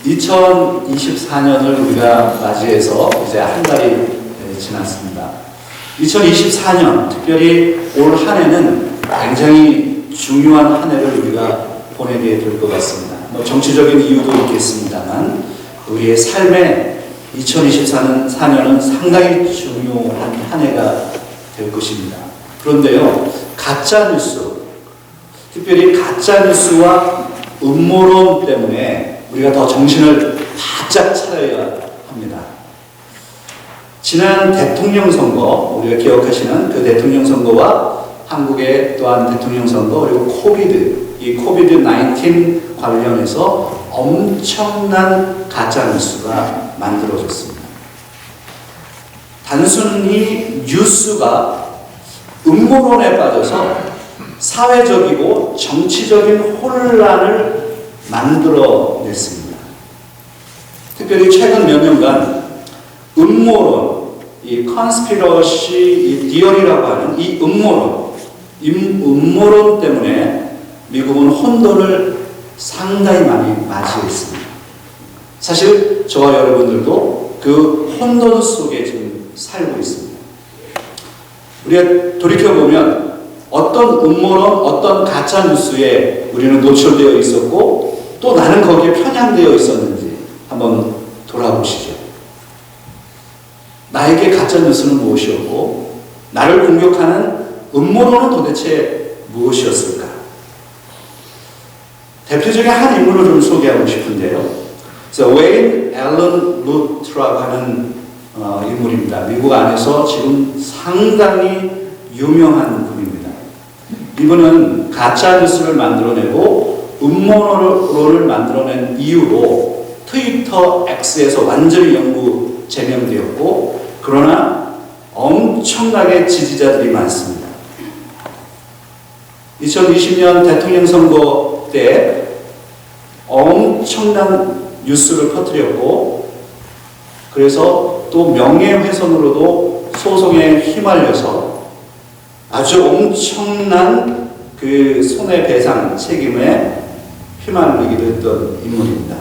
2024년을 우리가 맞이해서 이제 한 달이 지났습니다. 2024년, 특별히 올 한 해는 굉장히 중요한 한 해를 우리가 보내게 될 것 같습니다. 정치적인 이유도 있겠습니다만 우리의 삶에 2024년은 상당히 중요한 한 해가 될 것입니다. 그런데요, 가짜뉴스, 특별히 가짜뉴스와 음모론 때문에 우리가 더 정신을 바짝 차려야 합니다. 지난 대통령 선거, 우리가 기억하시는 그 대통령 선거와 한국의 또한 대통령 선거, 그리고 이 코비드-19 관련해서 엄청난 가짜뉴스가 만들어졌습니다. 단순히 뉴스가 음모론에 빠져서 사회적이고 정치적인 혼란을 만들어냈습니다. 특별히 최근 몇 년간 음모론, 이 컨스피러시, 이 디어리라고 하는 이 음모론 때문에 미국은 혼돈을 상당히 많이 맞이했습니다. 사실 저와 여러분들도 그 혼돈 속에 지금 살고 있습니다. 우리가 돌이켜보면 어떤 음모론, 어떤 가짜뉴스에 우리는 노출되어 있었고 또 나는 거기에 편향되어 있었는지 한번 돌아보시죠. 나에게 가짜뉴스는 무엇이었고 나를 공격하는 음모론은 도대체 무엇이었을까? 대표적인 한 인물을 좀 소개하고 싶은데요. 웨인 앨런 루트라고 하는 인물입니다. 미국 안에서 지금 상당히 유명한 분입니다. 이분은 가짜뉴스를 만들어내고 음모론을 만들어낸 이유로 트위터 X에서 완전히 영구 제명되었고, 그러나 엄청나게 지지자들이 많습니다. 2020년 대통령 선거 때 엄청난 뉴스를 퍼뜨렸고, 그래서 또 명예훼손으로도 소송에 휘말려서 아주 엄청난 그 손해배상 책임에 휘말리기도 했던 인물입니다.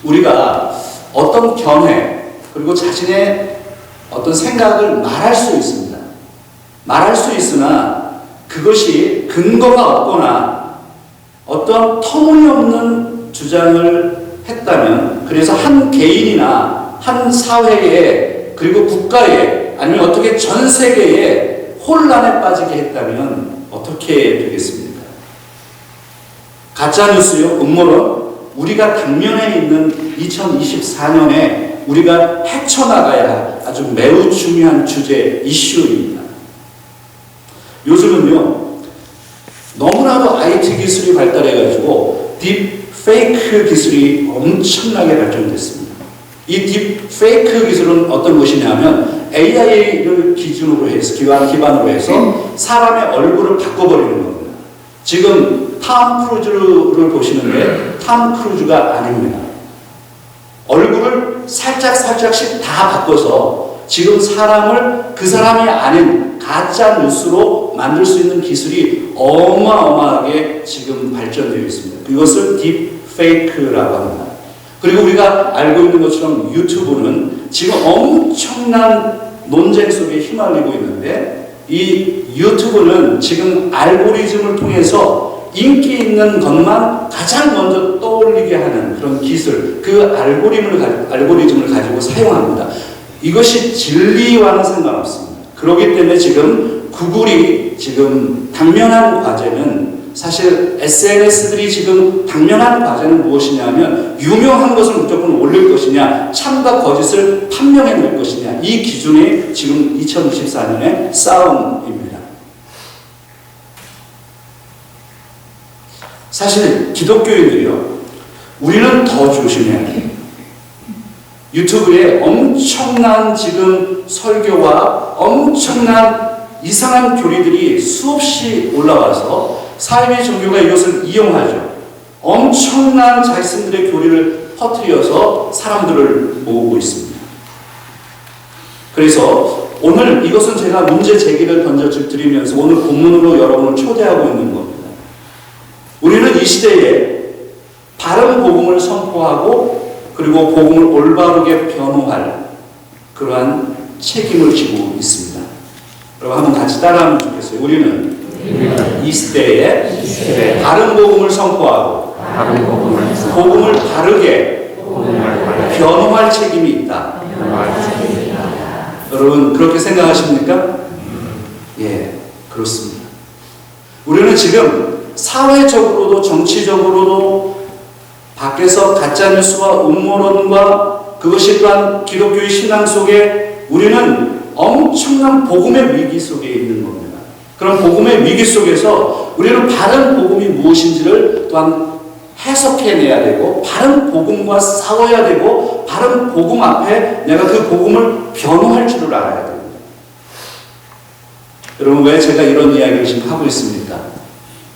우리가 어떤 견해 그리고 자신의 어떤 생각을 말할 수 있습니다. 말할 수 있으나 그것이 근거가 없거나 어떤 터무니없는 주장을 했다면, 그래서 한 개인이나 한 사회에 그리고 국가에 아니면 어떻게 전 세계에 혼란에 빠지게 했다면 어떻게 되겠습니까? 가짜뉴스요, 음모론, 우리가 당면에 있는 2024년에 우리가 헤쳐나가야 할 아주 매우 중요한 주제, 이슈입니다. 요즘은요, 너무나도 IT 기술이 발달해가지고 딥페이크 기술이 엄청나게 발전됐습니다. 이 딥페이크 기술은 어떤 것이냐면 AI를 기준으로 해서, 기반으로 해서 사람의 얼굴을 바꿔버리는 겁니다. 지금 톰 크루즈를 보시는데 톰 크루즈가 아닙니다. 얼굴을 살짝씩 다 바꿔서 지금 사람을 그 사람이 아닌 가짜 뉴스로 만들 수 있는 기술이 어마어마하게 지금 발전되어 있습니다. 이것을 딥페이크라고 합니다. 그리고 우리가 알고 있는 것처럼 유튜브는 지금 엄청난 논쟁 속에 휘말리고 있는데, 이 유튜브는 지금 알고리즘을 통해서 인기 있는 것만 가장 먼저 떠올리게 하는 그런 기술, 그 알고리즘을 가지고 사용합니다. 이것이 진리와는 상관없습니다. 그렇기 때문에 지금 구글이 지금 당면한 과제는, 사실 SNS들이 지금 당면한 과제는 무엇이냐면 유명한 것을 무조건 올릴 것이냐, 참과 거짓을 판명해낼 것이냐, 이 기준이 지금 2024년의 싸움입니다. 사실 기독교인들이요, 우리는 더 조심해야 돼요. 유튜브에 엄청난 지금 설교와 엄청난 이상한 교리들이 수없이 올라와서 사회의 종교가 이것을 이용하죠. 엄청난 자신들의 교리를 퍼뜨려서 사람들을 모으고 있습니다. 그래서 오늘 이것은 제가 문제 제기를 던져드리면서 오늘 본문으로 여러분을 초대하고 있는 겁니다. 우리는 이 시대에 바른 복음을 선포하고 그리고 복음을 올바르게 변호할 그러한 책임을 지고 있습니다. 여러분 한번 같이 따라하면 좋겠어요. 우리는 이 시대에 바른 복음을 선포하고 복음을 바르게 변호할 책임이 있다. 여러분 그렇게 생각하십니까? 예, 그렇습니다. 우리는 지금 사회적으로도 정치적으로도 밖에서 가짜뉴스와 음모론과 그것이 또한 기독교의 신앙 속에 우리는 엄청난 복음의 위기 속에 있는 겁니다. 그런 복음의 위기 속에서 우리는 바른 복음이 무엇인지를 또한 해석해내야 되고 바른 복음과 싸워야 되고 바른 복음 앞에 내가 그 복음을 변호할 줄을 알아야 됩니다. 여러분 왜 제가 이런 이야기를 지금 하고 있습니까?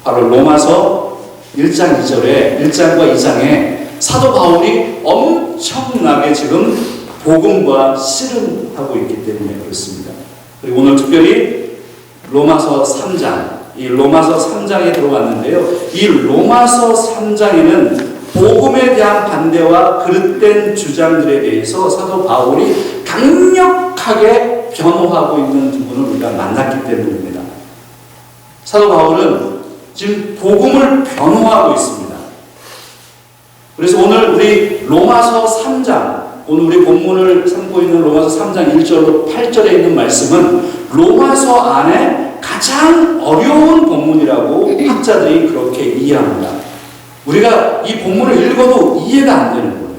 바로 로마서 1장 2절에 1장과 2장에 사도 바울이 엄청나게 지금 복음과 씨름하고 있기 때문에 그렇습니다. 그리고 오늘 특별히 로마서 3장, 이 로마서 3장에 들어왔는데요. 이 로마서 3장에는 복음에 대한 반대와 그릇된 주장들에 대해서 사도 바울이 강력하게 변호하고 있는 부분을 우리가 만났기 때문입니다. 사도 바울은 지금 복음을 변호하고 있습니다. 그래서 오늘 우리 로마서 3장, 오늘 우리 본문을 삼고 있는 로마서 3장 1절로 8절에 있는 말씀은 로마서 안에 가장 어려운 본문이라고 학자들이 그렇게 이해합니다. 우리가 이 본문을 읽어도 이해가 안 되는 거예요.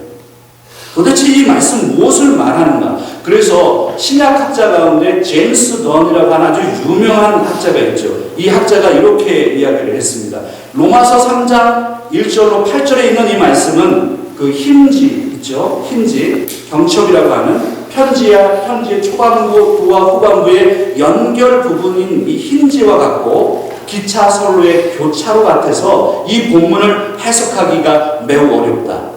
도대체 이 말씀 무엇을 말하는가? 그래서 신약학자 가운데 제임스 던이라고 하는 아주 유명한 학자가 있죠. 이 학자가 이렇게 이야기를 했습니다. 로마서 3장 1절로 8절에 있는 이 말씀은 그 힘지 있죠. 힘지, 경첩이라고 하는 편지의 초반부와 후반부의 연결 부분인 이 힘지와 같고 기차 선로의 교차로 같아서 이 본문을 해석하기가 매우 어렵다.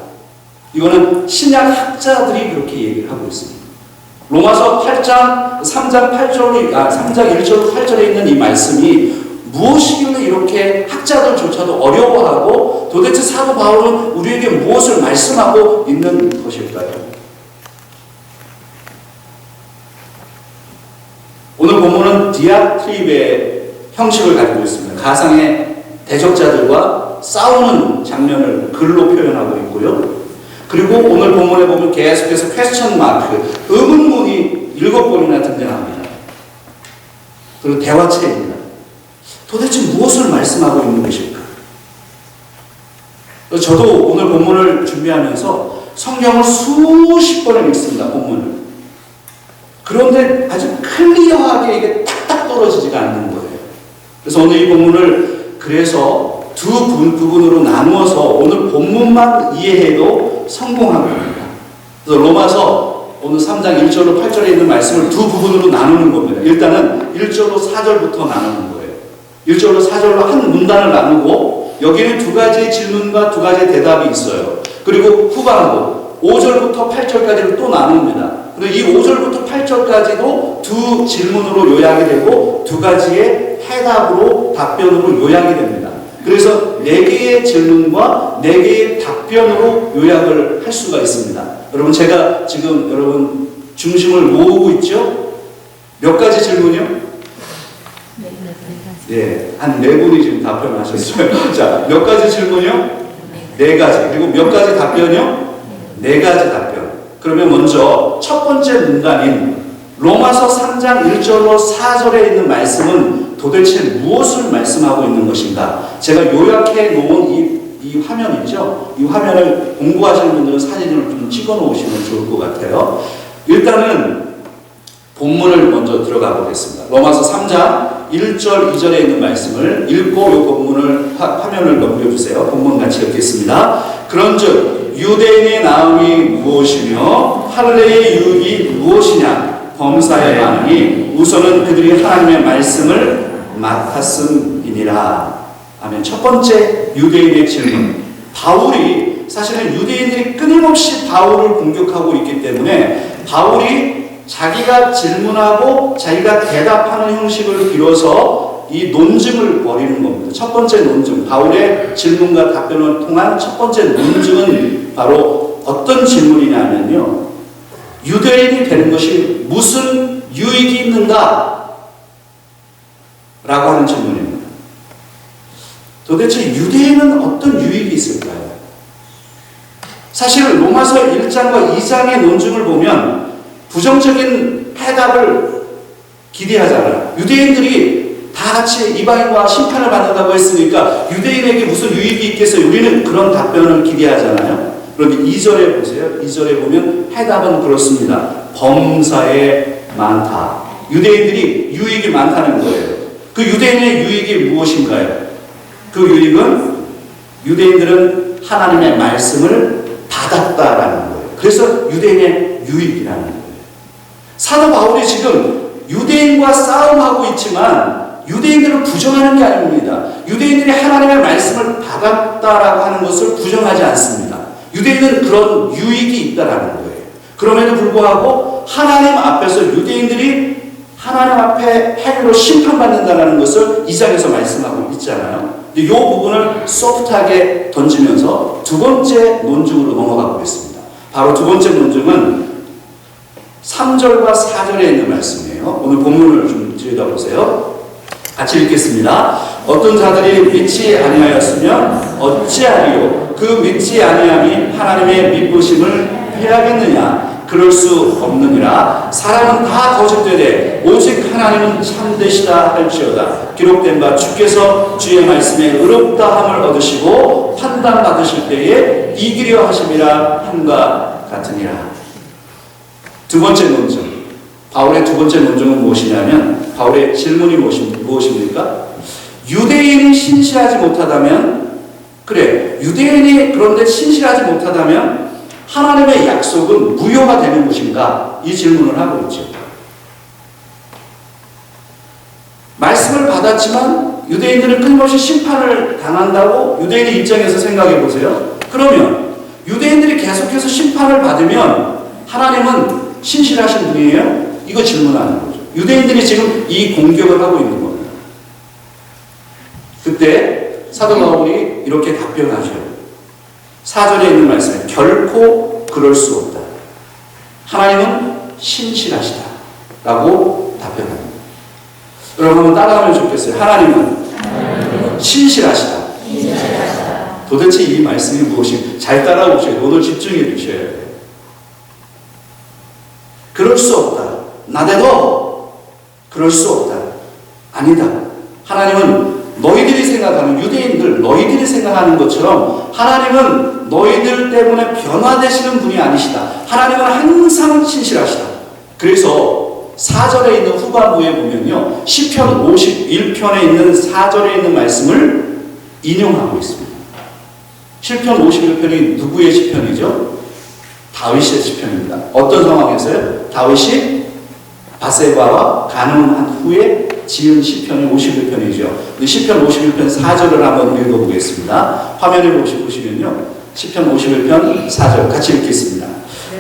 이거는 신약 학자들이 그렇게 얘기를 하고 있습니다. 로마서 3장 1절로 8절에 있는 이 말씀이 무엇이길래 이렇게 학자들조차도 어려워하고 도대체 사도 바울은 우리에게 무엇을 말씀하고 있는 것일까요? 오늘 본문은 디아트립의 형식을 가지고 있습니다. 가상의 대적자들과 싸우는 장면을 글로 표현하고 있고요. 그리고 오늘 본문에 보면 계속해서 퀘스천 마크, 의문문이 7번이나 등장합니다. 그리고 대화체입니다. 도대체 무엇을 말씀하고 있는 것일까? 저도 오늘 본문을 준비하면서 성경을 수십 번을 읽습니다. 본문을. 그런데 아주 클리어하게 이게 딱딱 떨어지지가 않는 거예요. 그래서 오늘 이 본문을 그래서 두 부분으로 나누어서 오늘 본문만 이해해도 성공한 겁니다. 그래서 로마서 오늘 3장 1절로 8절에 있는 말씀을 두 부분으로 나누는 겁니다. 일단은 1절로 4절부터 나누는 거예요. 1절로 4절로 한 문단을 나누고 여기는 두 가지 질문과 두 가지 대답이 있어요. 그리고 후반부 5절부터 8절까지를 또 나눕니다. 그리고 이 5절부터 8절까지도 두 질문으로 요약이 되고 두 가지의 해답으로 답변으로 요약이 됩니다. 그래서 4개의 질문과 4개의 답변으로 요약을 할 수가 있습니다. 여러분 제가 지금 여러분 중심을 모으고 있죠? 몇 가지 질문이요? 네, 한 4분이 지금 답변하셨어요. 자, 몇 가지 질문이요? 4가지. 그리고 몇 가지 답변이요? 4가지 답변. 그러면 먼저 첫 번째 문단인 로마서 3장 1절로 4절에 있는 말씀은 도대체 무엇을 말씀하고 있는 것인가? 제가 요약해 놓은 이 화면 있죠? 이 화면을 공부하시는 분들은 사진을 좀 찍어 놓으시면 좋을 것 같아요. 일단은 본문을 먼저 들어가 보겠습니다. 로마서 3장 1절, 2절에 있는 말씀을 읽고 이 본문을 화면을 넘겨주세요. 본문 같이 읽겠습니다. 그런즉 유대인의 나음이 무엇이며 할례의 유익이 무엇이냐? 범사의 반응이 우선은 그들이 하나님의 말씀을 맡았음이니라. 아멘. 첫 번째 유대인의 질문. 바울이 사실은 유대인들이 끊임없이 바울을 공격하고 있기 때문에 바울이 자기가 질문하고 자기가 대답하는 형식을 빌어서 이 논증을 벌이는 겁니다. 첫 번째 논증, 바울의 질문과 답변을 통한 첫 번째 논증은 바로 어떤 질문이냐면요. 유대인이 되는 것이 무슨 유익이 있는가? 라고 하는 질문입니다. 도대체 유대인은 어떤 유익이 있을까요? 사실 로마서 1장과 2장의 논증을 보면 부정적인 해답을 기대하잖아요. 유대인들이 다 같이 이방인과 심판을 받는다고 했으니까 유대인에게 무슨 유익이 있겠어요? 우리는 그런 답변을 기대하잖아요. 그런데 2절에 보세요. 2절에 보면 해답은 그렇습니다. 범사에 많다. 유대인들이 유익이 많다는 거예요. 그 유대인의 유익이 무엇인가요? 그 유익은 유대인들은 하나님의 말씀을 받았다라는 거예요. 그래서 유대인의 유익이라는 거예요. 사도 바울이 지금 유대인과 싸움하고 있지만 유대인들을 부정하는 게 아닙니다. 유대인들이 하나님의 말씀을 받았다라고 하는 것을 부정하지 않습니다. 유대인은 그런 유익이 있다라는 거예요. 그럼에도 불구하고 하나님 앞에서 유대인들이 하나님 앞에 행위로 심판받는다는 것을 2장에서 말씀하고 있잖아요. 근데 이 부분을 소프트하게 던지면서 두 번째 논증으로 넘어가 보겠습니다. 바로 두 번째 논증은 3절과 4절에 있는 말씀이에요. 오늘 본문을 좀 들여다보세요. 같이 읽겠습니다. 어떤 자들이 믿지 아니하였으면 어찌하리요? 그 믿지 아니함이 하나님의 믿으심을 패하겠느냐? 그럴 수 없느니라. 사람은 다 거짓되되 오직 하나님은 참되시다 할지어다. 기록된 바 주께서 주의 말씀에 의롭다함을 얻으시고 판단받으실 때에 이기려 하심이라 함과 같으니라. 두 번째 논증, 바울의 두 번째 논증은 무엇이냐면 바울의 질문이 무엇입니까? 유대인이 신실하지 못하다면, 그래, 유대인이 그런데 신실하지 못하다면 하나님의 약속은 무효가 되는 것인가? 이 질문을 하고 있죠. 말씀을 받았지만 유대인들은 끊임없이 심판을 당한다고 유대인의 입장에서 생각해 보세요. 그러면 유대인들이 계속해서 심판을 받으면 하나님은 신실하신 분이에요? 이거 질문하는 거죠. 유대인들이 지금 이 공격을 하고 있는 겁니다. 그때 사도 바울이 이렇게 답변하죠. 4절에 있는 말씀에 결코 그럴 수 없다. 하나님은 신실하시다. 라고 답변합니다. 여러분 한번 따라하면 좋겠어요. 하나님은 신실하시다. 도대체 이 말씀이 무엇인지 잘 따라오셔야 돼요. 오늘 집중해 주셔야 돼요. 그럴 수 없다. 나대도 그럴 수 없다. 아니다. 하나님은 너희들이 생각하는 유대인들, 너희들이 생각하는 것처럼 하나님은 너희들 때문에 변화되시는 분이 아니시다. 하나님은 항상 신실하시다. 그래서 4절에 있는 후반부에 보면요. 시편 51편에 있는 4절에 있는 말씀을 인용하고 있습니다. 시편 51편이 누구의 시편이죠? 다윗의 시편입니다. 어떤 상황에서요? 다윗이 바세바와 간음한 후에 지은 시편이 51편이죠. 시편 51편 4절을 한번 읽어보겠습니다. 화면에 보시면요. 시편 51편 4절 같이 읽겠습니다.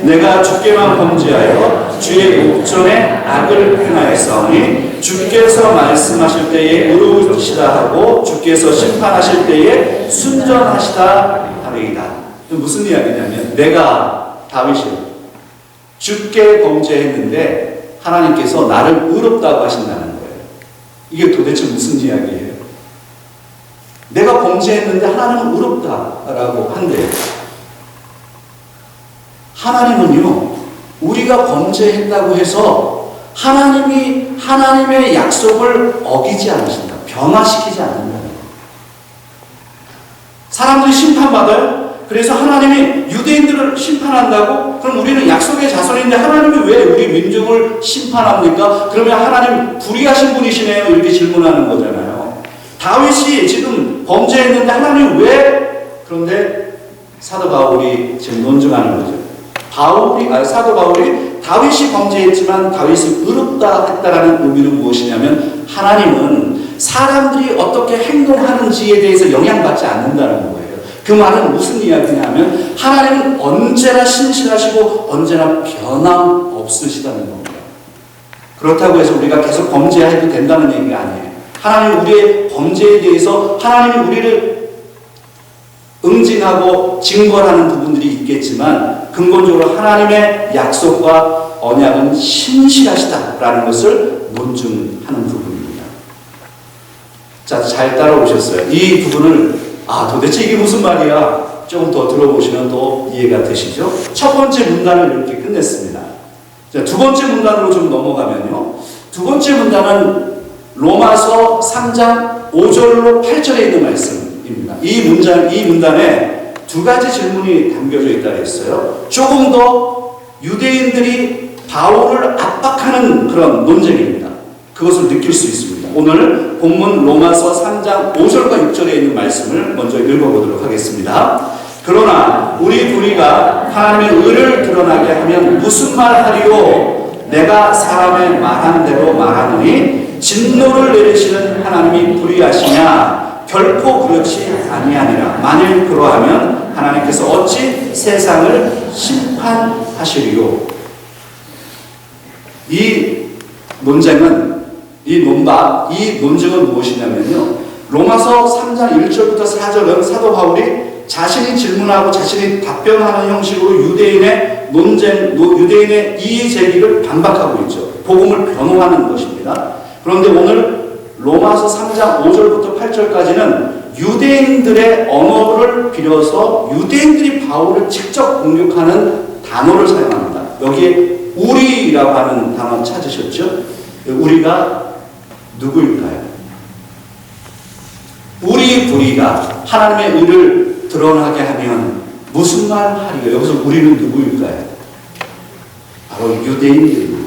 내가 주께만 범죄하여 주의 목전에 악을 행하였사오니 주께서 말씀하실 때에 의로우시다 하고 주께서 심판하실 때에 순전하시다 하리이다. 무슨 이야기냐면 내가 다윗이 주께 범죄했는데 하나님께서 나를 의롭다고 하신다는 거예요. 이게 도대체 무슨 이야기예요? 내가 범죄했는데 하나님은 의롭다라고 한대요. 하나님은요, 우리가 범죄했다고 해서 하나님이 하나님의 약속을 어기지 않으신다. 변화시키지 않는다. 사람들이 심판받아요? 그래서 하나님이 유대인들을 심판한다고? 그럼 우리는 약속의 자손인데 하나님이 왜 우리 민족을 심판합니까? 그러면 하나님 불의하신 분이시네요. 이렇게 질문하는 거잖아요. 다윗이 지금 범죄했는데 하나님 왜? 그런데 사도 바울이 지금 논증하는 거죠. 사도 바울이 다윗이 범죄했지만 다윗이 의롭다 했다라는 의미는 무엇이냐면 하나님은 사람들이 어떻게 행동하는지에 대해서 영향받지 않는다는 거예요. 그 말은 무슨 이야기냐면 하나님은 언제나 신실하시고 언제나 변함없으시다는 겁니다. 그렇다고 해서 우리가 계속 범죄해도 된다는 얘기가 아니에요. 하나님 우리의 범죄에 대해서 하나님이 우리를 응징하고 징벌하는 부분들이 있겠지만 근본적으로 하나님의 약속과 언약은 신실하시다라는 것을 논증하는 부분입니다. 자, 잘 따라오셨어요. 이 부분을 도대체 이게 무슨 말이야? 조금 더 들어보시면 더 이해가 되시죠? 첫 번째 문단을 이렇게 끝냈습니다. 자, 두 번째 문단으로 좀 넘어가면요. 두 번째 문단은 로마서 3장 5절로 8절에 있는 말씀입니다. 이 문단에 두 가지 질문이 담겨져 있다고 했어요. 조금 더 유대인들이 바울을 압박하는 그런 논쟁입니다. 그것을 느낄 수 있습니다. 오늘 본문 로마서 3장 5절과 6절에 있는 말씀을 먼저 읽어보도록 하겠습니다. 그러나 우리 불의가 하나님의 의를 드러나게 하면 무슨 말 하리요? 내가 사람의 말한 대로 말하느니 진노를 내리시는 하나님이 불의하시냐? 결코 그렇지 아니하니라. 만일 그러하면 하나님께서 어찌 세상을 심판하시리요? 이 논쟁은 이 논증은 무엇이냐면요. 로마서 3장 1절부터 4절은 사도 바울이 자신이 질문하고 자신이 답변하는 형식으로 유대인의 유대인의 이의 제기를 반박하고 있죠. 복음을 변호하는 것입니다. 그런데 오늘 로마서 3장 5절부터 8절까지는 유대인들의 언어를 빌어서 유대인들이 바울을 직접 공격하는 단어를 사용합니다. 여기에 우리라고 하는 단어 찾으셨죠? 우리가 누구일까요? 우리 불의가 하나님의 의를 드러나게 하면 무슨 말 하리요? 여기서 우리는 누구일까요? 바로 유대인들입니다.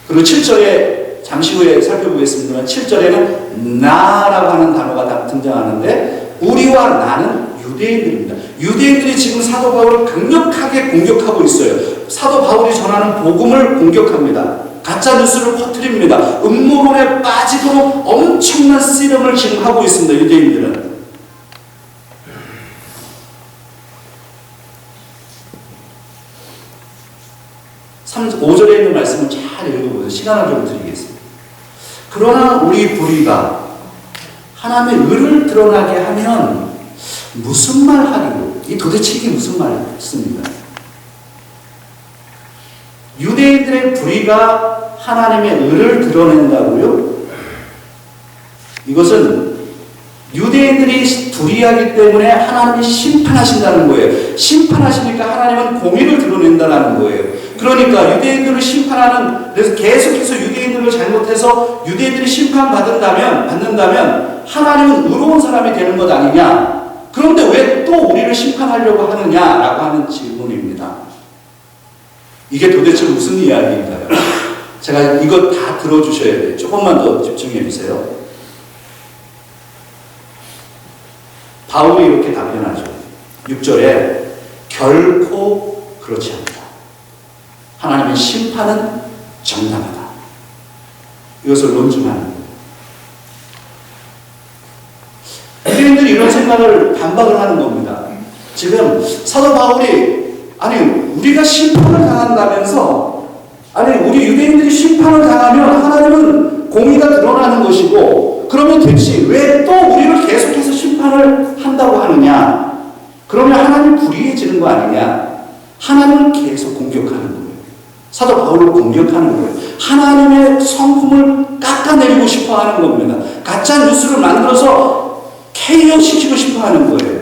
그리고 7절에 잠시 후에 살펴보겠습니다만 7절에는 나라고 하는 단어가 등장하는데 우리와 나는 유대인들입니다. 유대인들이 지금 사도 바울을 강력하게 공격하고 있어요. 사도 바울이 전하는 복음을 공격합니다. 가짜 뉴스를 퍼뜨립니다. 음모론에 빠지도록 엄청난 씨름을 지금 하고 있습니다. 유대인들은. 5절에 있는 말씀을 잘 읽어보세요. 시간을 좀 드리겠습니다. 그러나 우리 불의가 하나님의 의를 드러나게 하면 무슨 말 하리요? 이 도대체 이게 무슨 말씀입니까? 유대인들의 불의가 하나님의 의를 드러낸다고요? 이것은 유대인들이 불의하기 때문에 하나님이 심판하신다는 거예요. 심판하시니까 하나님은 공의를 드러낸다는 거예요. 그러니까 유대인들을 심판하는, 그래서 계속해서 유대인들을 잘못해서 유대인들이 받는다면 하나님은 의로운 사람이 되는 것 아니냐? 그런데 왜 또 우리를 심판하려고 하느냐라고 하는 질문입니다. 이게 도대체 무슨 이야기인가요? 제가 이거 다 들어주셔야 돼요. 조금만 더 집중해 주세요. 바울이 이렇게 답변하죠. 6절에 결코 그렇지 않다. 하나님의 심판은 정당하다. 이것을 논증하는 거예요. 유대인들이 이런 생각을 반박을 하는 겁니다. 지금 사도 바울이 우리가 심판을 당한다면서 우리 유대인들이 심판을 당하면 하나님은 공의가 드러나는 것이고 그러면 됐지 왜 또 우리를 계속해서 심판을 한다고 하느냐? 그러면 하나님 불의해지는 거 아니냐? 하나님을 계속 공격하는 거예요. 사도 바울을 공격하는 거예요. 하나님의 성품을 깎아내리고 싶어 하는 겁니다. 가짜 뉴스를 만들어서 KO시키고 싶어 하는 거예요.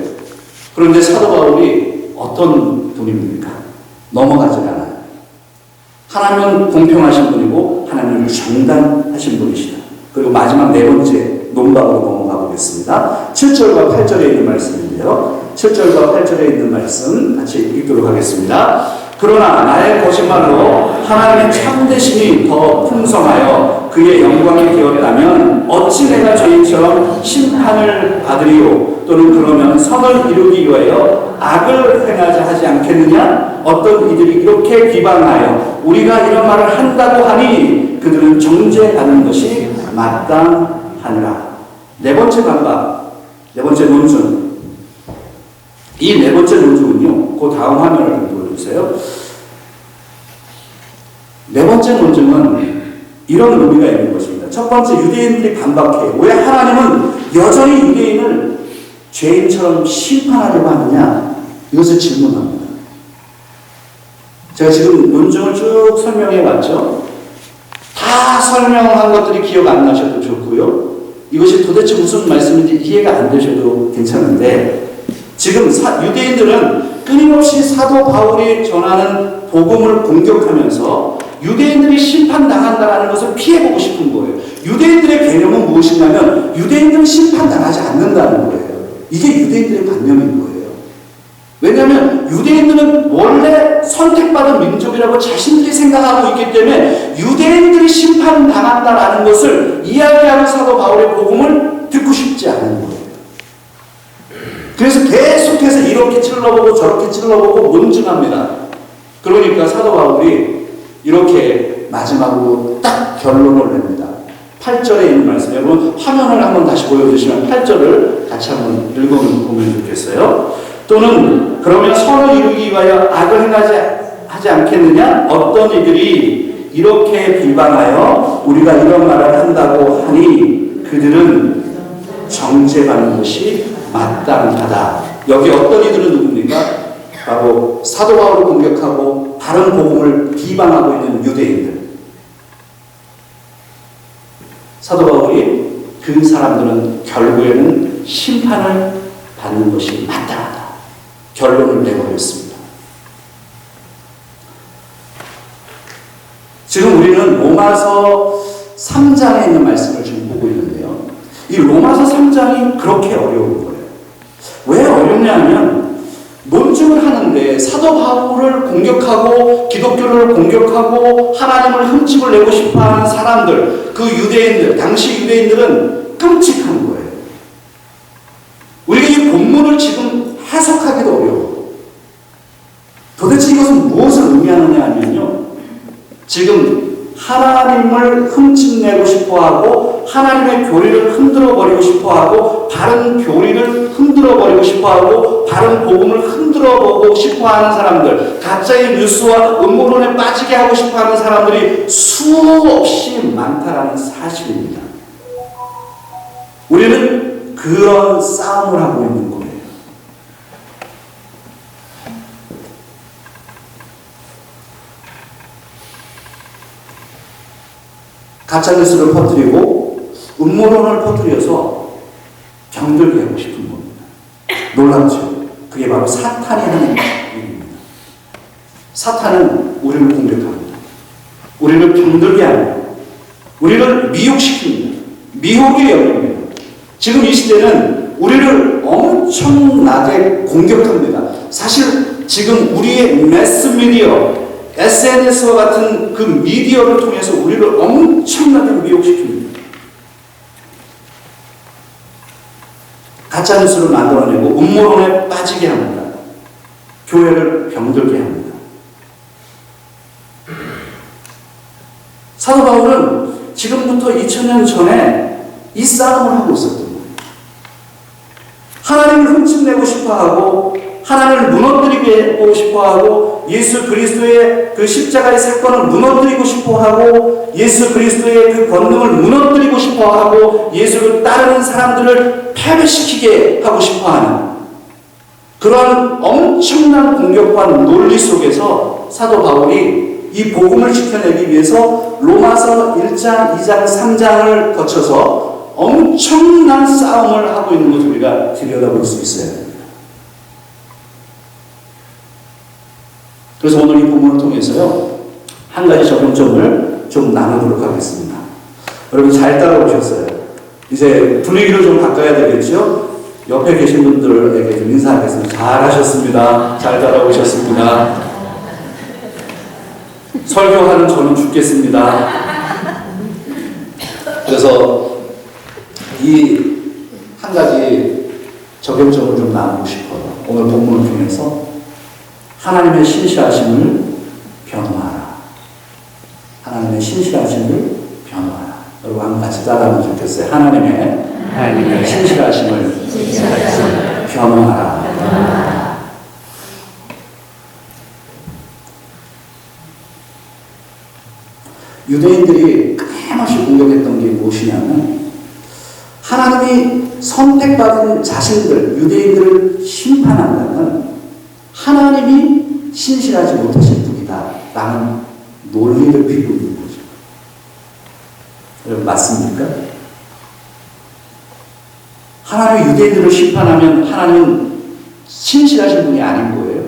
그런데 사도 바울이 어떤 분입니까? 넘어가지 않아요. 하나님은 공평하신 분이고 하나님은 정당하신 분이시다. 그리고 마지막 네 번째 논박으로 넘어가 보겠습니다. 7절과 8절에 있는 말씀인데요. 7절과 8절에 있는 말씀 같이 읽도록 하겠습니다. 그러나 나의 거짓말로 하나님의 참되심이 더 풍성하여 그의 영광이 되었다면 어찌 내가 죄인처럼 심판을 받으리요? 또는 그러면 선을 이루기 위하여 악을 행하자 하지 않겠느냐? 어떤 이들이 이렇게 비방하여 우리가 이런 말을 한다고 하니 그들은 정죄하는 것이 마땅하니라. 네 번째 반박, 네 번째 논증. 이 네 번째 논증은요, 그 다음 화면을 보여주세요. 네 번째 논증은 이런 의미가 있는 것입니다. 첫 번째, 유대인들이 반박해요. 왜 하나님은 여전히 유대인을 죄인처럼 심판하려고 하느냐? 이것을 질문합니다. 제가 지금 논증을 쭉 설명해 왔죠. 다 설명한 것들이 기억 안 나셔도 좋고요. 이것이 도대체 무슨 말씀인지 이해가 안 되셔도 괜찮은데, 지금 유대인들은 끊임없이 사도 바울이 전하는 복음을 공격하면서 유대인들이 심판당한다는 것을 피해보고 싶은 거예요. 유대인들의 개념은 무엇이냐면 유대인들은 심판당하지 않는다는 거예요. 이게 유대인들의 관념인 거예요. 왜냐하면 유대인들은 원래 선택받은 민족이라고 자신들이 생각하고 있기 때문에 유대인들이 심판당한다는 것을 이야기하는 사도 바울의 복음을 듣고 싶지 않은 거예요. 그래서 계속해서 이렇게 찔러보고 저렇게 찔러보고 논증합니다. 그러니까 사도 바울이 이렇게 마지막으로 딱 결론을 냅니다. 8절에 있는 말씀, 여러분 화면을 한번 다시 보여주시면 8절을 같이 한번 읽어보면 좋겠어요. 또는 그러면 선을 이루기 위하여 악을 행하지 않겠느냐? 어떤 이들이 이렇게 비방하여 우리가 이런 말을 한다고 하니 그들은 정죄받는 것이 마땅하다. 여기 어떤 이들은 누굽니까? 바로 사도 바울을 공격하고 다른 복음을 비방하고 있는 유대인들. 사도 바울이 그 사람들은 결국에는 심판을 받는 것이 마땅하다. 결론을 내버렸습니다. 지금 우리는 로마서 3장에 있는 말씀을 지금 보고 있는데요. 이 로마서 3장이 그렇게 어려운 거예요. 왜 어렵냐 하면 논증을 하는데 사도 바울을 공격하고 기독교를 공격하고 하나님을 흠집을 내고 싶어하는 사람들, 그 유대인들, 당시 유대인들은 끔찍한 거예요. 우리가 이 본문을 지금 해석하기도 어려워. 도대체 이것은 무엇을 의미하느냐 하면요, 지금 하나님을 흠집내고 싶어하고 하나님의 교리를 흔들어버리고 싶어하고 바른 교리를 흔들어버리고 싶어하고 바른 복음을 흔들어보고 싶어하는 사람들, 가짜의 뉴스와 음모론에 빠지게 하고 싶어하는 사람들이 수없이 많다는 사실입니다. 우리는 그런 싸움을 하고 있는 거예요. 가짜뉴스를 퍼뜨리고 음모론을 퍼뜨려서 병들게 하고 싶은 겁니다. 놀랍죠? 그게 바로 사탄이 하는 일입니다. 사탄은 우리를 공격합니다. 우리를 병들게 합니다. 우리를 미혹시킵니다. 미혹의 영역입니다. 지금 이 시대는 우리를 엄청나게 공격합니다. 사실 지금 우리의 매스미디어, SNS와 같은 그 미디어를 통해서 우리를 엄청나게 미혹시킵니다. 가짜뉴스를 만들어내고 음모론에 빠지게 합니다. 교회를 병들게 합니다. 사도 바울은 지금부터 2000년 전에 이 싸움을 하고 있었던 거예요. 하나님을 흠집내고 싶어하고 하나님을 무너뜨리고 싶어하고 예수 그리스도의 그 십자가의 사건을 무너뜨리고 싶어하고 예수 그리스도의 그 권능을 무너뜨리고 싶어하고 예수를 따르는 사람들을 패배시키게 하고 싶어하는 그러한 엄청난 공격과 논리 속에서 사도 바울이 이 복음을 지켜내기 위해서 로마서 1장, 2장, 3장을 거쳐서 엄청난 싸움을 하고 있는 것을 우리가 들여다볼 수 있어요. 그래서 오늘 이 본문을 통해서요, 한 가지 적용점을 좀 나누도록 하겠습니다. 여러분 잘 따라오셨어요? 이제 분위기를 좀 바꿔야 되겠죠? 옆에 계신 분들에게 좀 인사하겠습니다. 잘 하셨습니다. 잘 따라오셨습니다. 설교하는 저는 죽겠습니다. 그래서 이 한 가지 적용점을 좀 나누고 싶어요. 오늘 본문을 통해서 하나님의 신실하심을 변호하라. 하나님의 신실하심을 변호하라. 여러분 한번 같이 따라하면 좋겠어요. 하나님의 신실하심을 변호하라. 유대인들이 끊임없이 공격했던 게 무엇이냐면 하나님이 선택받은 자신들, 유대인들을 심판한다면 하나님이 신실하지 못하신 분이다 라는 논리를 피우고 있는 거죠. 여러분 맞습니까? 하나님이 유대인들을 심판하면 하나님은 신실하신 분이 아닌 거예요.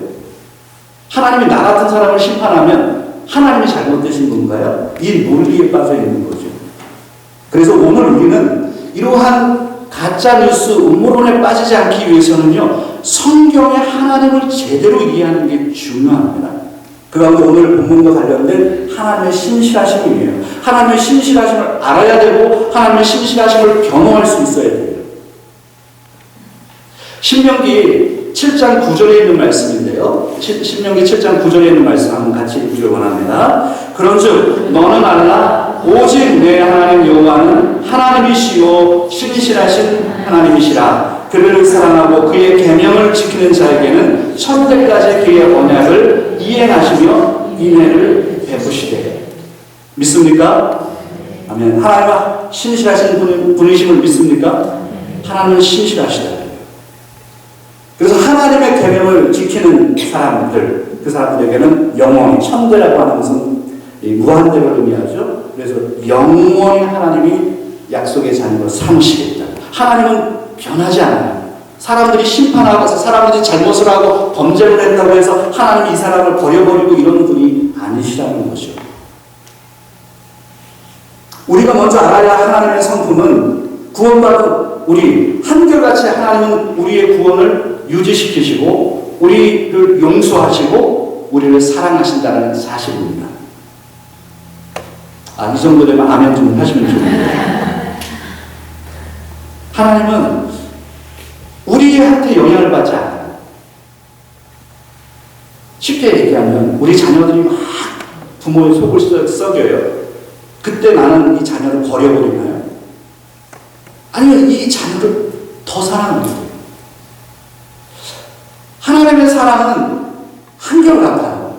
하나님이 나 같은 사람을 심판하면 하나님이 잘못되신 건가요? 이 논리에 빠져 있는 거죠. 그래서 오늘 우리는 이러한 가짜뉴스, 음모론에 빠지지 않기 위해서는요, 성경의 하나님을 제대로 이해하는 게 중요합니다. 그 가운데 오늘 본문과 관련된 하나님의 신실하심이에요. 하나님의 신실하심을 알아야 되고 하나님의 신실하심을 경험할 수 있어야 돼요. 신명기 7장 9절에 있는 말씀인데요. 신명기 7장 9절에 있는 말씀 한번 같이 읽기를 원합니다. 그런즉 너는 알라 오직 내 하나님 여호와는 하나님이시요 신실하신 하나님이시라. 그를 사랑하고 그의 계명을 지키는 자에게는 천대까지 그의 언약을 이행하시며 인애를 베푸시되. 믿습니까? 아멘. 하나님은 신실하신 분이심을 믿습니까? 하나님은 신실하시다. 그래서 하나님의 계명을 지키는 사람들, 그 사람들에게는 영원히, 천대라고 하는 것은 무한대를 의미하죠. 그래서 영원히 하나님이 약속의 자녀로 삼으시겠다. 하나님은 변하지 않아요. 사람들이 심판하고 사람들이 잘못을 하고 범죄를 했다고 해서 하나님이 이 사람을 버려버리고 이런 분이 아니시라는 것이죠. 우리가 먼저 알아야 하나님의 성품은 구원받은 우리, 한결같이 하나님은 우리의 구원을 유지시키시고 우리를 용서하시고 우리를 사랑하신다는 사실입니다. 이 정도 되면 아멘 좀 하시면 좋은데, 하나님은 우리한테 영향을 받지 않아요. 쉽게 얘기하면 우리 자녀들이 막 부모의 속을 썩여요. 그때 나는 이 자녀를 버려버리나요? 아니면 이 자녀를 더 사랑합니다. 하나님의 사랑은 한결같아요.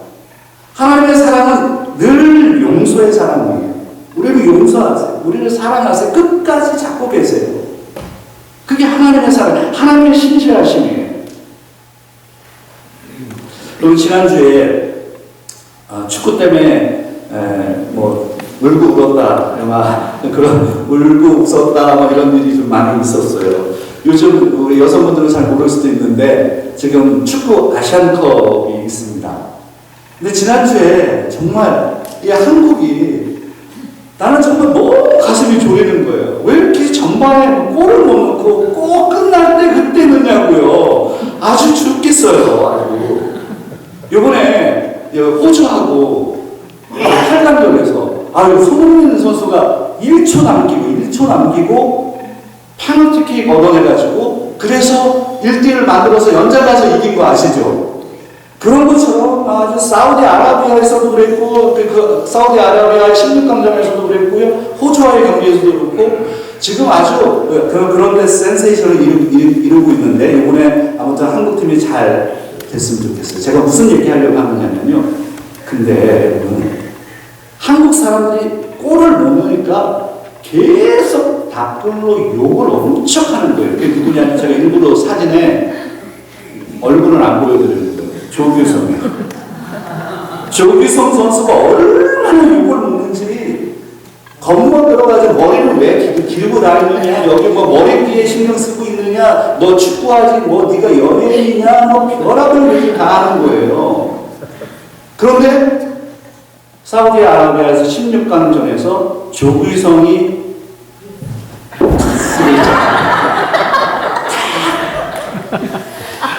하나님의 사랑은 늘 용서의 사랑이에요. 우리를 용서하세요. 우리를 사랑하세요. 끝까지 잡고 계세요. 그게 하나님의 사랑, 하나님의 신실하심이에요. 여러분 지난주에 축구 때문에 울고 울었다, 그런 울고 웃었다 이런 일이 좀 많이 있었어요. 요즘 우리 여성분들은 잘 모를 수도 있는데 지금 축구 아시안컵이 있습니다. 근데 지난주에 정말 이 한국이 나는 정말 너무 가슴이 졸이는 거예요. 왜 이렇게 전반에 골을 못 넣고 꼭 끝날 때 그때 넣냐고요. 아주 죽겠어요. 아주. 요번에 호주하고 8강전에서 손흥민 선수가 1초 남기고 페널티킥 얻어내가지고 그래서 1대1을 만들어서 연장 가서 이긴 거 아시죠? 그런 것처럼 아주 사우디아라비아에서도 그랬고 사우디아라비아 16강전에서도 그랬고요. 호주와의 경기에서도 그렇고 지금 아주 그런데 센세이션을 이루고 있는데 이번에 아무튼 한국팀이 잘 됐으면 좋겠어요. 제가 무슨 얘기하려고 하느냐면요. 근데 여러분 한국 사람들이 골을 못 넣으니까 계속 댓글로 욕을 엄청 하는 거예요. 그게 누구냐면 제가 일부러 사진에 얼굴은 안 보여드리는 거예요. 조규성 선수가 얼마나 욕을 먹는지 겉멋 들어가지고 머리는 왜 길고 다니느냐, 여기 머리띠에 신경 쓰고 있느냐, 너 축구하지, 네가 연예인이냐, 별의별 얘기 다 하는 거예요. 그런데 사우디아라비아에서 16강전에서 조규성이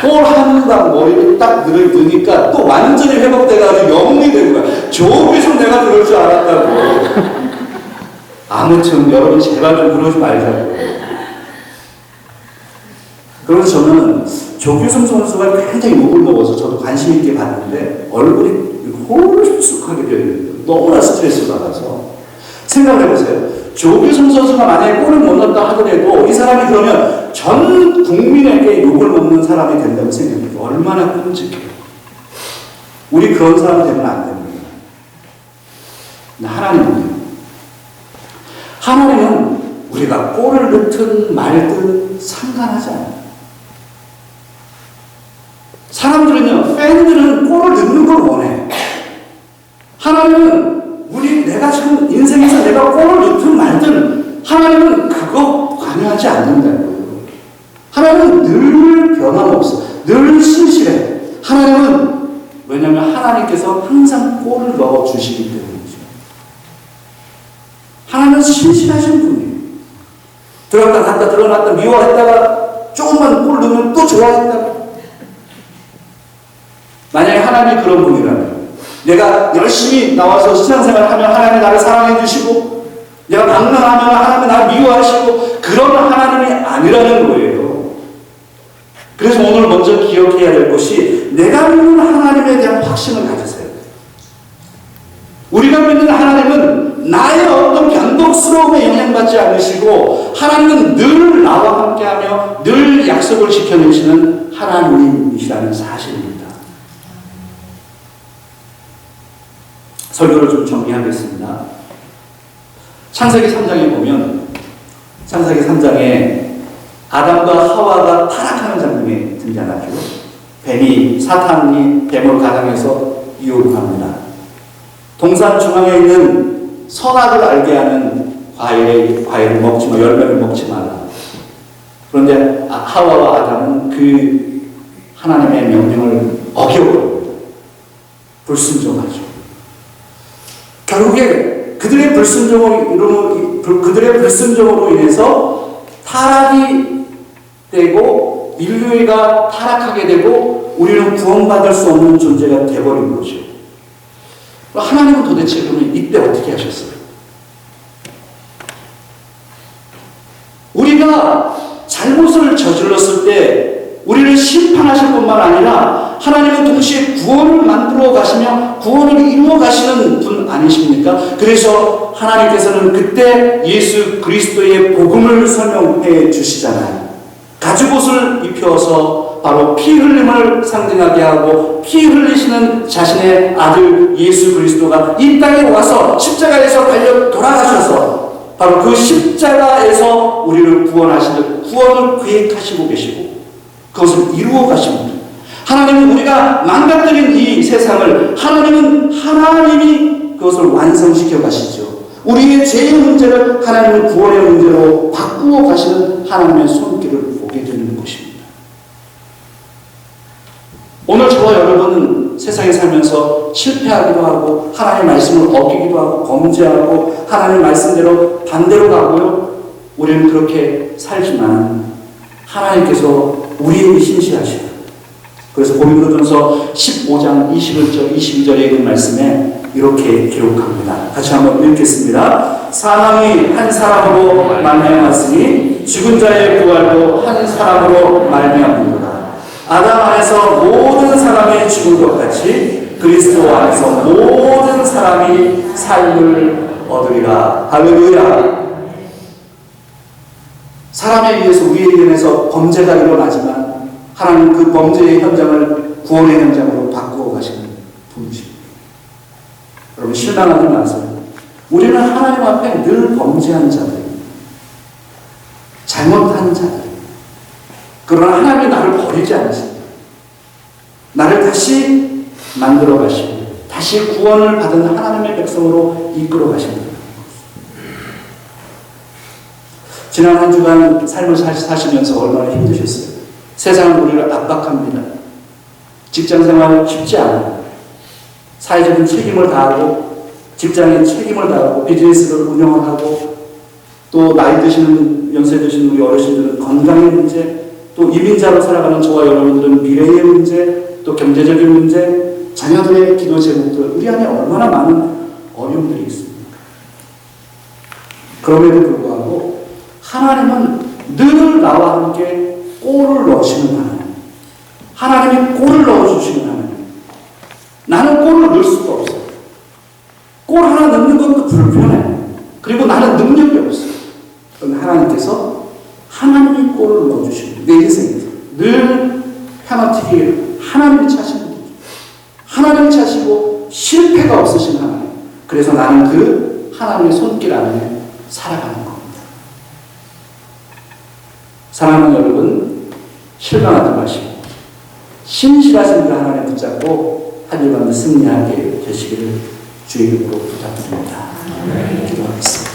골 한 방 머리를 딱 넣으니까 또 완전히 회복돼가지고 영웅이 된 거야. 조규성 내가 그럴 줄 알았다고. 아무튼 여러분 제발 좀 그러지 말자고. 그래서 저는 조규성 선수가 굉장히 욕을 먹어서 저도 관심 있게 봤는데 얼굴이 홀쭉하게 되어 있는 거예요. 너무나 스트레스 받아서. 생각을 해보세요. 조규성 선수가 만약에 골을 못 넣었다 하더라도 이 사람이 그러면 전 국민에게 욕을 먹는 사람이 된다고 생각해요. 얼마나 끔찍해요. 우리 그런 사람 되면 안 됩니다. 하나님은요. 하나님은 우리가 골을 넣든 말든 상관하지 않아요. 사람들은요, 팬들은 골을 넣는 걸 원해. 하나님은 내가 지금 인생에서 내가 골을 넣든 말든 하나님은 그거 관여하지 않는다는 거예요. 하나님은 늘 변함없어. 늘 신실해. 하나님은 왜냐하면 하나님께서 항상 골을 넣어주시기 때문이죠. 하나님은 신실하신 분이에요. 들어갔다 갔다 들어갔다 미워했다가 조금만 골 넣으면 또 좋아했다가. 만약에 하나님이 그런 분이라면 내가 열심히 나와서 신앙생활을 하면 하나님이 나를 사랑해 주시고 내가 방랑하면 하나님이 나를 미워하시고 그런 하나님이 아니라는 거예요. 그래서 오늘 먼저 기억해야 될 것이 내가 믿는 하나님에 대한 확신을 가지세요. 우리가 믿는 하나님은 나의 어떤 변덕스러움에 영향받지 않으시고 하나님은 늘 나와 함께하며 늘 약속을 지켜내시는 하나님이시라는 사실입니다. 설교를 좀 정리하겠습니다. 창세기 3장에 보면 창세기 3장에 아담과 하와가 타락하는 장면이 등장하죠. 사탄이 뱀을 가장해서 유혹합니다. 동산 중앙에 있는 선악을 알게 하는 과일을 먹지 마, 열매를 먹지 말라. 그런데 하와와 아담은 그 하나님의 명령을 어겨버립니다. 불순종하죠. 결국에 그들의 불순종으로 인해서 타락이 되고 인류가 타락하게 되고 우리는 구원받을 수 없는 존재가 되어버린 거죠. 하나님은 도대체 그러면 이때 어떻게 하셨어요? 우리가 잘못을 저질렀을 때 우리를 심판하실 뿐만 아니라 하나님은 동시에 구원을 만들어 가시며 구원을 이루어 가시는 분 아니십니까? 그래서 하나님께서는 그때 예수 그리스도의 복음을 설명해 주시잖아요. 가죽옷을 입혀서 바로 피 흘림을 상징하게 하고 피 흘리시는 자신의 아들 예수 그리스도가 이 땅에 와서 십자가에서 달려 돌아가셔서 바로 그 십자가에서 우리를 구원을 계획하시고 계시고 그것을 이루어 가십니다. 하나님은 우리가 망가뜨린 이 세상을 하나님이 그것을 완성시켜 가시죠. 우리의 죄의 문제를 하나님의 구원의 문제로 바꾸어 가시는 하나님의 손길을 보게 되는 것입니다. 오늘 저와 여러분은 세상에 살면서 실패하기도 하고 하나님의 말씀을 어기기도 하고 범죄하고 하나님의 말씀대로 반대로 가고요. 우리는 그렇게 살지만 하나님께서 우리에게 신실하시다. 그래서 고린도전서 15장 22절에 있는 말씀에 이렇게 기록합니다. 같이 한번 읽겠습니다. 사망이 한 사람으로 말미암았으니 죽은 자의 부활도 한 사람으로 말미암는도다. 아담 안에서 모든 사람이 죽은 것 같이 그리스도 안에서 모든 사람이 삶을 얻으리라. 할렐루야. 사람에 의해서 우리에 인해서 범죄가 일어나지만 하나님 그 범죄의 현장을 구원의 현장으로 바꾸어 가시는 분이십니다. 여러분 실망하지 마세요. 우리는 하나님 앞에 늘 범죄한 자들입니다. 잘못한 자들. 그러나 하나님이 나를 버리지 않으십니다. 나를 다시 만들어 가시고 다시 구원을 받은 하나님의 백성으로 이끌어 가십니다. 지난 한 주간 삶을 사시면서 얼마나 힘드셨어요? 세상은 우리를 압박합니다. 직장생활 쉽지 않아요. 사회적인 책임을 다하고 직장인 책임을 다하고 비즈니스를 운영을 하고 또 나이 드시는 연세 드시는 우리 어르신들은 건강의 문제 또 이민자로 살아가는 저와 여러분들은 미래의 문제 또 경제적인 문제 자녀들의 기도 제목들 우리 안에 얼마나 많은 어려움들이 있습니까? 그럼에도 불구하고 하나님은 늘 나와 함께 골을 넣으시는 하나님. 하나님이 골을 넣어주시는 하나님. 나는 골을 넣을 수가 없어요. 골 하나 넣는 것도 불편해. 그리고 나는 능력이 없어요. 그런데 하나님께서 하나님이 골을 넣어주시는 내 인생에서 늘 페널티를 하나님이 차시는 거죠. 하나님이 차시고 실패가 없으신 하나님. 그래서 나는 그 하나님의 손길 안에 살아가는 겁니다. 사랑하는 여러분, 실망하지 마시고 신실하신 그 하나님 붙잡고 한 주간도 승리하게 되시기를 주의 이름으로 부탁드립니다. 기도하겠습니다.